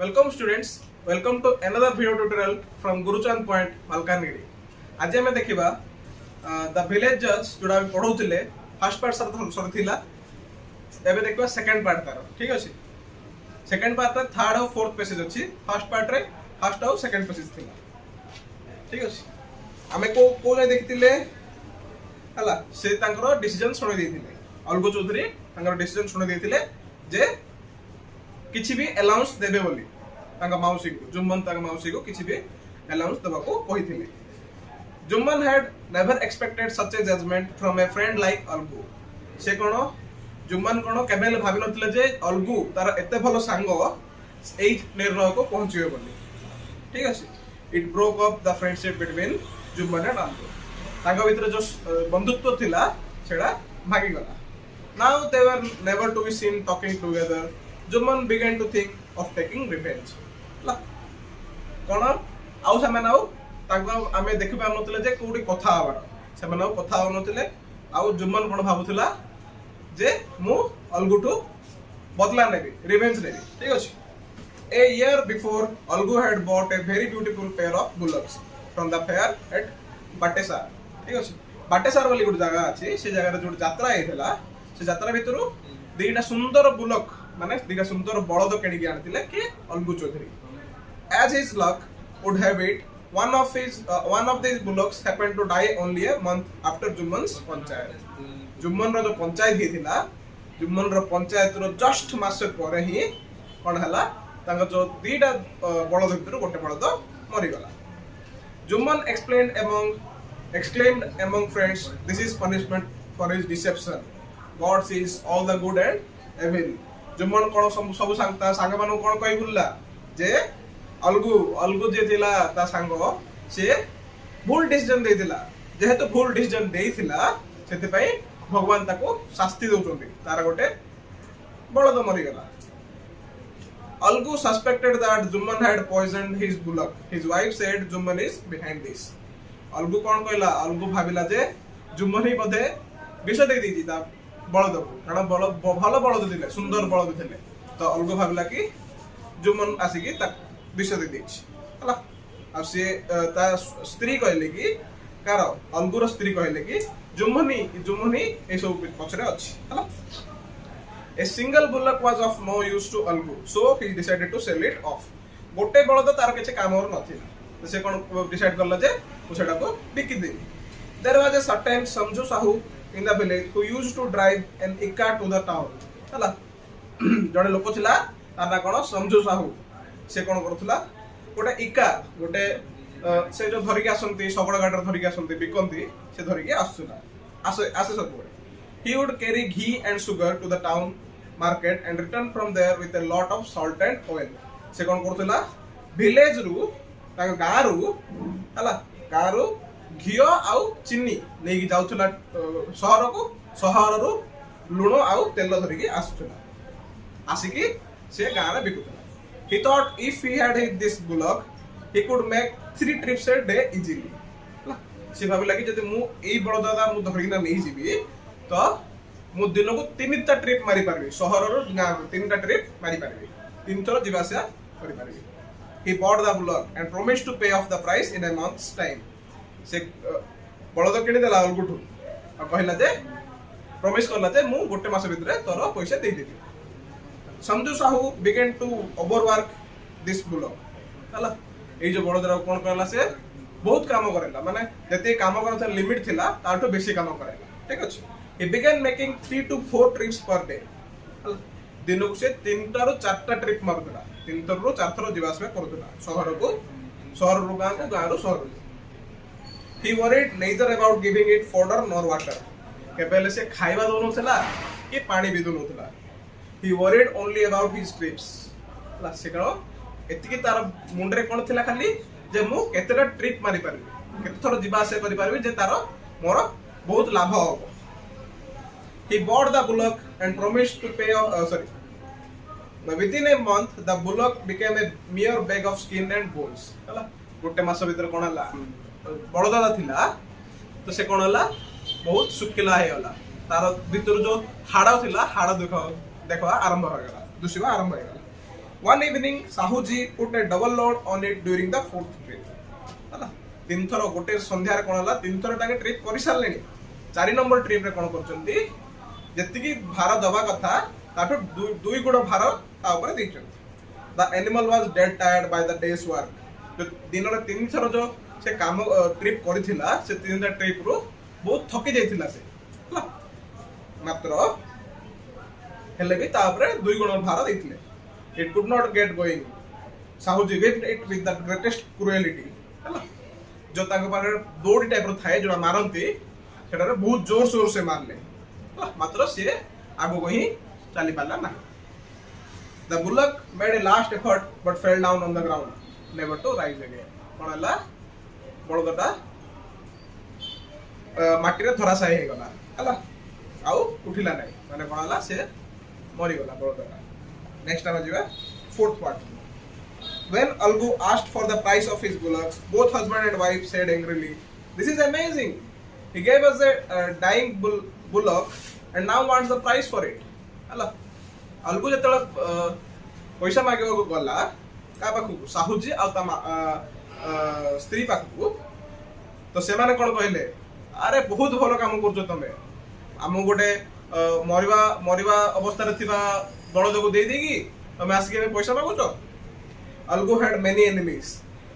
Welcome students, welcome to another video tutorial from Guruchan Point, Malkangiri. आज हमें देखिबा the village judge जोड़ा हम पढौतिले फर्स्ट पार्ट सर थिला एबे देखिबा सेकंड पार्ट तार ठीक अछि सेकंड पार्ट रे थर्ड और फोर्थ पेसेज अछि फर्स्ट पार्ट रे फर्स्ट और सेकंड पेसेज थिला ठीक अछि हमें को जाय देखितिले हला से तांकर डिसीजन सुनै दैथिले अलगो चौधरी तांकर डिसीजन सुनै दैथिले जे किछि भी अलाउंस देबे बोली तांका माउसी को जुम्मन तांका माउसी को किछि भी अलाउंस देबा को कहिथिले Jumman had never expected such a judgement from a friend like Algu से कोन जुम्मन कोन केबेल भाबि नथिले जे अलगू तार एते भलो सांगो एई निर्णय को पहुंचियो बोली ठीक अछि it broke up the friendship between Jumman and Algu तांका भीतर जो बंधुत्व थिला सेडा भागी गला now they were never to be seen talking together Jumman began to think of taking revenge ला कोन आउ समान आउ तांको आमे देखि पा नथिले जे कोडी कथा आबार समान आउ कथा आउ नथिले आउ जुम्मन कोन भाबुथिला जे मु अलगुटू बदला नेबी रिवेंज नेबी ठीक अछि A year before Algu had bought a very beautiful pair of bullocks from the fair at Batesar ठीक अछि बाटेसार वाली गुड जगह अछि से जगह रे जो यात्रा आइथिला से यात्रा भितरु दुईटा सुंदर बुलक माने दिगा सुंदर बळद केडी आनथिले कि Algu Chaudhary as his luck would have it one of these bullocks happened to die only a month after Jumman's panchayat Jumman रो जो पंचायत हिथिला जुम्मन रो पंचायत रो जस्ट मास परे ही कोन हला तांगा जो दीटा बळद भितर गोटे बळद मरि गला Jumman exclaimed among friends this is punishment for his deception God sees all the good and evil Jumman कोन सब सांग मानु कोन कहि बुल्ला जे अलगू जे थिला ता सांगो से भूल डिसीजन देथिला जेहेतु भूल डिसीजन देथिला सेते पई भगवान ताको शास्ति दोचोंती तार गोटे बळद मरि गेला Algu suspected that Jumman had poisoned his bullock his wife said Jumman is behind this Algu कोन कहला अलगू भाबिला जे जुम्मन ही बधे विष दे दैति ता बळद को कारण भलो बळद दिले सुंदर बळद दिले तो अलगू भाबिला कि जुम्मन आसी कि ता विष दे दैछि हला आ से ता स्त्री कहले कि कार अलगूर स्त्री कहले कि जुम्मनी ए सब पछरे अछि हला A single bullock was of no use to Algu so he decided to sell it off गोटे बळद तार केचे काम और नथिला से कोन डिसाइड करला जे मु सेटा को बिकि देबी there was a certain Samjhu Sahu in the village who used to drive an इका टू द टाउन हला जड़े लोक थिला तार ना कोन समझू साहू से कोन करथुला गोटे इका गोटे से जो धरि के आसंती सबड़ गाडर धरि के आसंती बिकंती से धरि के आसुला आसे सब गोटे he would carry ghee and sugar to the town market and return from there with a lot of salt and oil से कोन करथुला विलेज रु ताक गारू हला गारू घियो आउ चिन्नी नेकी जाउथुला शहर रु लुण आउ तेल धरि के आसुथुला आसिकी से गारे बिकुथुला he thought if he had this bullock he could make 3 trips a day easily से भाबिला कि जदि मु एई बळदादा मु धरि ना नै जिबी तो मु दिन को 3टा ट्रिप मारी पारबी शहर रु गां 3टा ट्रिप मारी पारबी 3 थर जिबासिया करि पारबी he bought the bullock and promised to pay off the price in a month's time से बळद किनि देला अलगुठु आ कहला जे प्रॉमिस करला जे मु गोटे मास भितरे तोर पैसा दे देबी समझू Sahu began to overwork this bullock हला ए जो बळद कोन कहला से बहुत काम करेला माने जते काम करता लिमिट थिला तारठो बेसी काम करेला ठीक अछि he began making 3 to 4 trips per day हला दिन को से 3टा रो 4टा ट्रिप मारदला 3 थर रो 4 थर जिवास में करदला शहर रो गां रो शहर he worried neither about giving it fodder nor water केबेले से खाइबा दोनो थला कि पानी भी दोनो थला he worried only about his trips हला से करो एति कि तार मुंडरे कोन थला खाली जे मु केतेटा ट्रिप मारी परबी केते थर जिबा से करि परबी जे तार मोर बहुत लाभ हो he bought the bullock and promised to pay within a month the bullock became a mere bag of skin and bones हला गोटे मास भीतर कोन हला बळदादा थिला तो से कोन हला बहुत सुखिला हे हला तार भीतर जो हाड़ा थिला हाड़ा देखो आरंभ हो गला दुसिबा आरंभ हो गला One evening, Sahuji put a double load on it during the fourth trip. ହେଲା ତିନି ଥର ଗୋଟେ ସନ୍ଧ୍ୟାରେ କଣ ହେଲା ତିନି ଥର ତାଙ୍କେ ଟ୍ରିପ୍ କରି ସାରିଲେଣି 4 ନମ୍ବର ଟ୍ରିପ୍ ରେ କଣ କରୁଛନ୍ତି ଯେତିକି ଭାର ଦବା କଥା ତାଠୁ ଦୁଇ ଗୁଣ ଭାର ତା ଉପରେ ଦେଇଛନ୍ତି. The animal was dead tired by the day's work. ଦିନରେ ତିନି ଥର ଯୋ ସେ କାମ ଟ୍ରିପ୍ କରିଥିଲା ସେ ତିନିଟା ଟ୍ରିପ୍ ରୁ ବହୁତ ଥକି ଯାଇଥିଲା ସେ ହେଲା ମାତ୍ର ହେଲେ ବି ତା ଉପରେ ଦୁଇ ଗୁଣ ଭାର ଦେଇଥିଲେ. It could not get going. Sahuji whipped it with the greatest cruelty. ହେଲା जो तांके पारे दौड़ी टाइप रो थाए जोड़ा मारंती सेटारे बहुत जोर शोर से मारले मात्र से आगो को ही चली पाला ना. The bullock made a last effort but fell down on the ground, never to rise again. कोन हला बळदटा माटी रे धराशायी हे गला हला आउ उठिला नाही माने कोन हला से मरी गला बळदटा. नेक्स्ट टाइम जिवा fourth part. When Algu asked for the price of his bullocks, both husband and wife said angrily, "This is amazing. He gave us a dying bullock and now wants the price for it." हला अलगु जेतळ पैसा मागेबो गला का पाखु साहुजी आ ता स्त्री पाखु तो से माने कोन कहले अरे बहुत भलो काम करजो तमे हम गोटे मरिवा मरिवा अवस्था रे थिबा बळद को दे देगी तमे आसी के पैसा मागुचो. Algu had many enemies.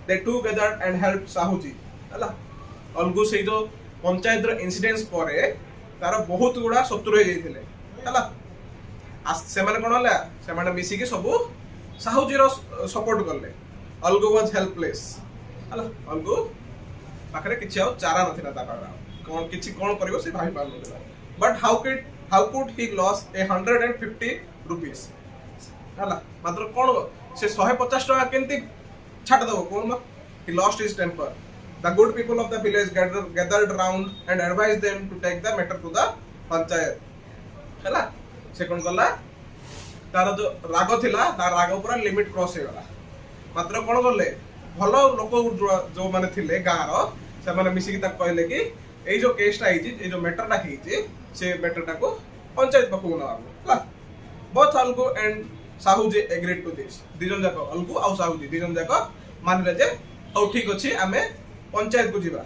They two gathered and helped Sahuji. हला अलगु से जो पंचायत रो इंसिडेंट्स परे तार बहुत गुडा शत्रु हे जाइथिले हला से माने कोन हला से माने मिसी के सब साहुजी रो सपोर्ट करले. अलगु वाज हेल्पलेस हला अलगु पाखरे किछि आ चारा नथिला ता पाखरा कोन किछि कोन करिवो से भाई पार नथिला. But how could he loss 150 rupees हला मात्र कोन से 150 टका केंती छाट दबो कोन he lost his temper. The good people of the village gathered round and advised them to take the matter to the panchayat. हला से कोन गला तार जो राग थिला तार राग पूरा लिमिट क्रॉस हे गला मात्र कोन गले भलो लोक जो माने थिले गार से माने मिसी की ता कहले कि एई जो केसटा हिची ए जो मैटरटा हिची से मैटरटा को पंचायत पकु ना हला both Algu and Sahuji agreed to this. दिजन जाको अलगु आ साहुजी दिजन जाको मानले जे औ ठीक अछि आमे पंचायत को जिबा.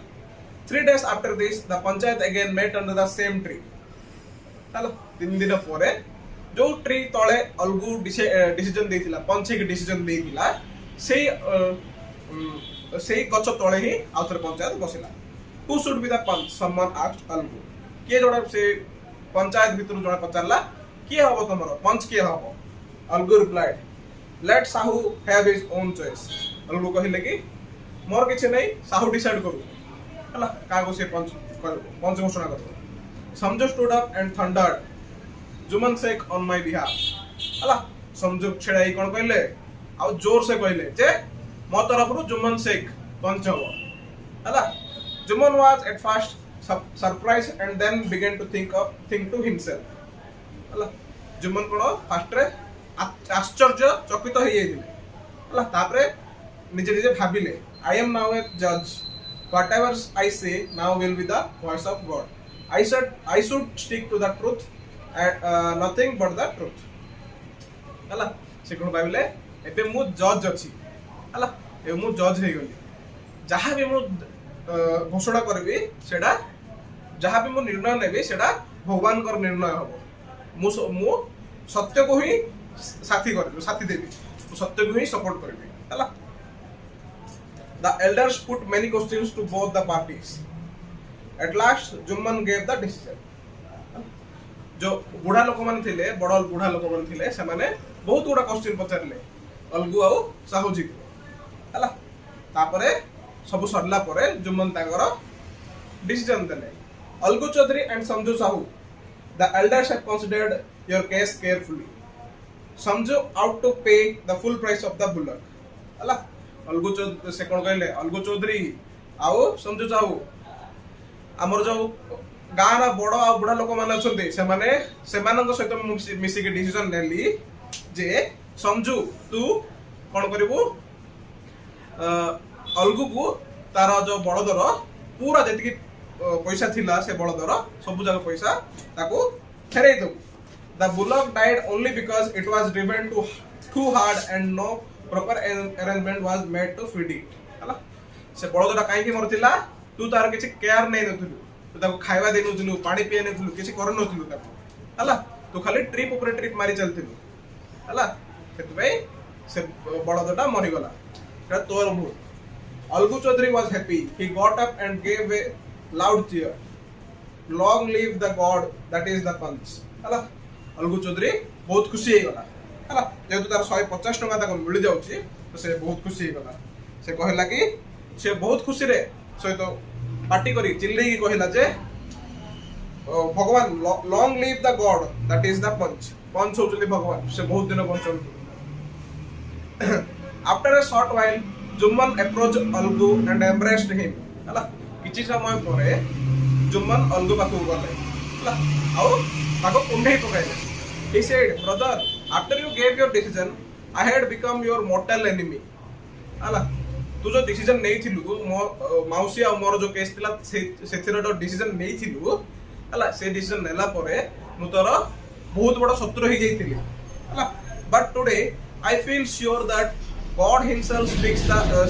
3 days after this the panchayat again met under the same tree. Hello 3 दिन परे जो ट्री तळे अलगु डिसीजन देथिला पंचायत के डिसीजन देथिला सेई गछ तळे ही आउथर panchayat बसिला. Who should be the punch? Someone asked Algu. के जोडा से पंचायत भितर जोडा पचारला के हबो तमरो पंच के हबो. Algu replied, "Let Sahu have his own choice." Algu कहले कि मोर किछ नै साहू डिसाइड करू हला कागो से पंच घोषणा करू. Samju stood up and thundered, "Juman Sheikh on my behalf." हला समझु छेड़ाई कोन कहले आ जोर से कहले जे मो तरफ रु जुमन शेख पंच हबो हला. Juman was at first surprised and then began to think to himself. हला जुमन कोन फास्ट रे आश्चर्य चकित हो जाइथिले हला तापरे निजे निजे भाबिले I am now a judge. Whatever I say now will be the voice of God. I should stick to the truth and nothing but the truth. हला से कोन भाबिले एबे मु जज अछि हला ए मु जज हे गली जहा भी मु घोषणा करबी सेडा जहा भी मु निर्णय नेबी सेडा भगवान कर निर्णय हबो. मु सत्य को ही साथी देवी सत्य को ही सपोर्ट करबी हला. The elders put many questions to both the parties. At last Juman gave the decision. जो बुढ़ा लोक माने थिले बड़ बुढ़ा लोक माने थिले से माने बहुत गुडा क्वेश्चन पचारले अलगु आ साहुजी को हला तापरे सब सरला परे जुमन तांगर डिसीजन देले. Algu Chaudhary and Samju Sahu, the elders have considered your case carefully. Samju out to pay the full price of the bullock. हला अलगु चौधरी से कोन कहले अलगु चौधरी आओ समझु जाऊ हमर जो गाना बड़ आ बुढ़ा लोक माने अछंते से माने सेमानक सहित मिसी के डिसीजन लेली जे समझु तू कोन करबू अलगु को तार जो बड़दर पूरा जति पैसा थिला से बड़दर सब जगह पैसा ताको फेरै दो. The bullock died only because it was driven too too hard and no proper arrangement was made to feed it हला से बळदटा काहे की मरथिला तू तार किछि केयर नै नथुलु तू ताको खाइबा दे नथुलु पानी पिए नथुलु किछि कर नथुलु ताको हला तू खाली ट्रिप ऊपर ट्रिप मारी चलथिलु हला सेतबे से बळदटा मरि गला एटा तोर भूल Algu Chaudhary was happy he got up and gave a loud cheer long live the god that is the punch हला अलगू चौधरी बहुत खुशी हे गला हला जेतु तार 150 टका ताको मिल जाउची तो से बहुत खुशी हे गला से कहला कि से बहुत खुशी रे सहित पार्टी करी चिल्ली की कहला जे भगवान long live the god that is the panch panch होचली भगवान से बहुत दिन बंचन after a short while Jumman approach Algu and embraced him हला किछि समय परे जुम्मन अलगू पाखु गले हला आउ ताको कुंडे पकाइले he said brother after you gave your decision I had become your mortal enemy हला तू जो डिसीजन नहीं थिलु माउसी आ मोर जो केस थिला सेथिर जो डिसीजन नहीं थिलु हला से डिसीजन नेला परे मु तोर बहुत बड़ शत्रु ही जाइतिली हला but today I feel sure that god himself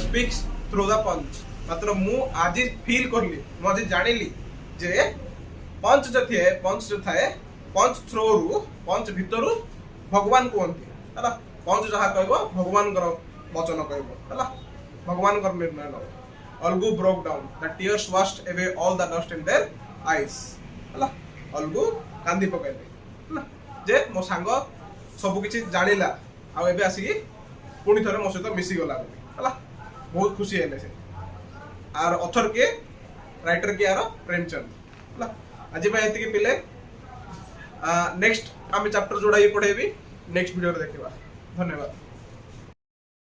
speaks through the panch मात्र मु आज फील करली मु आज जानिली जे पंच जो थाए पंच थ्रू रु पंच भितरु भगवान कहंती हला पंच जहा कहबो भगवान कर वचन कहबो हला भगवान कर निर्णय लो Algu broke down the tears washed away all the dust in their eyes हला अलगू कांदी पकाइले हला जे मो सांग सब किछि जानिला आ एबे आसी पुनी थरे मो सहित मिसी गला हला बहुत खुशी हेले से आर ऑथर के राइटर के आर प्रेमचंद हला आज भाई एति के पिले नेक्स्ट आम चैप्टर जोड़ा ये पढ़ेबी नेक्स्ट वीडियो देखिबा धन्यवाद।